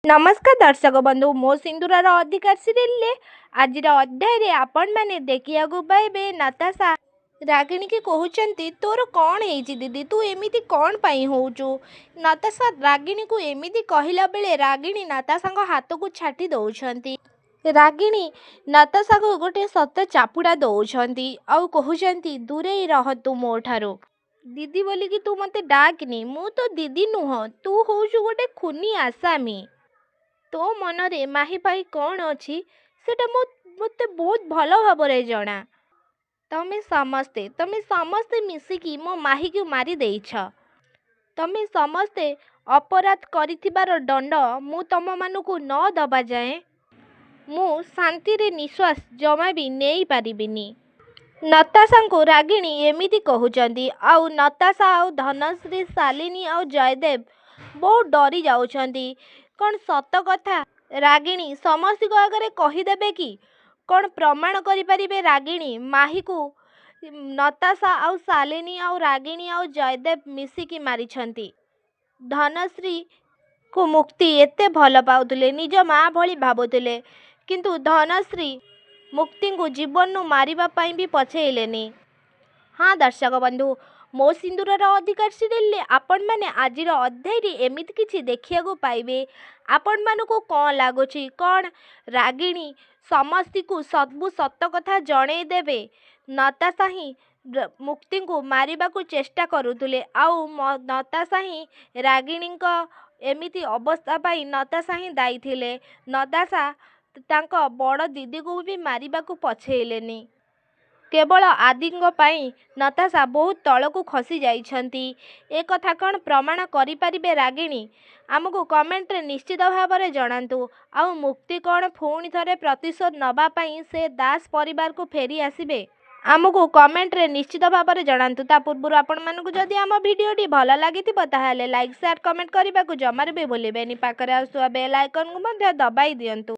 नमस्कार दर्शक बंधु मो सिंदूरर अधिकार सीरियल आज अध्याय आपण मैंने देखिया पाइबे नताशा रागिणी की कहते तोर कौन है दीदी तू एमिति कौन पाई होचु। नताशा रागिणी को एमिति कहला बेले रागिणी नताशा हाथ को छाटी दौरान रागिणी नताशा को गोटे सत चापुड़ा दौरान आउ कहते दूरे रह तू मो ठारू दीदी बोलिकी तू मते डाकनी मु तो दीदी नुह तू होचु गोटे खुनी आसामी तो मनरे माही पाई कौन अच्छी सेटा मते बहुत भल भाव जना तमे समस्ते मिसिकी मो माही को मारी देइछ। तमे समस्ते अपराध करिथिबार दंड मु तम मानकु न दबा जाए मु शांति रे निश्वास जमा भी नहीं पारिबिनी। नताशा को रागिणी एमिति कहउचंदी आउ नताशा आउ धनश्री शालिनी आउ जयदेव बहुत डरी जाउछंदी। कौन सत कथा रागिणी समस्त को आगे कहीदेवे कि कौन प्रमाण करें रागिणी माही को नताशा आउ शालिनी आउ रागिणी आउ जयदेव मिसिकी मारिछंती। धनश्री को मुक्ति एते भल पाउतले निज माँ भली भावुले किंतु धनश्री मुक्ति को जीवन नु मारिबा पाई भी पछेलेनी। हाँ दर्शक बंधु मो सिंदूरर अधिकार सीरियल आपण मैंने आज अध्याय एमिति किछि देखिया को पाइबे। आपण मानकु कौन लगुच कौन रागिणी समस्ती को सबु सत कथा जणे देवे नताशा ही मुक्ति को मारिबा को चेष्टा करुले आउ नताशा ही रागिणी एमिति अवस्था पाई नताशा ही दायी थिले। नताशा तांको बड़ दीदी को भी मारिबा को पछेलेनी केवल आदिंग पाई नताशा बहुत तलकू खसी जाइछंती। ए कथा कौन प्रमाण करि परिबे रागिणी आमको कमेंट रे निश्चित भाव में जणांतु। आउ मुक्ति कौन पुणी थरे प्रतिशोध नबा पाई से दास परिवार को फेरी आसीबे आमको कमेंट रे निश्चित भाव में जणांतु। ता पूर्व आपण मानकु जदि आम भिडियोटी भल लागिथिबो ताहाले लाइक शेयर कमेंट करने को जमार भी भूलिबेनी। पाखरे आसुवा बेल आइकन को मध्य दबाई दियंतु।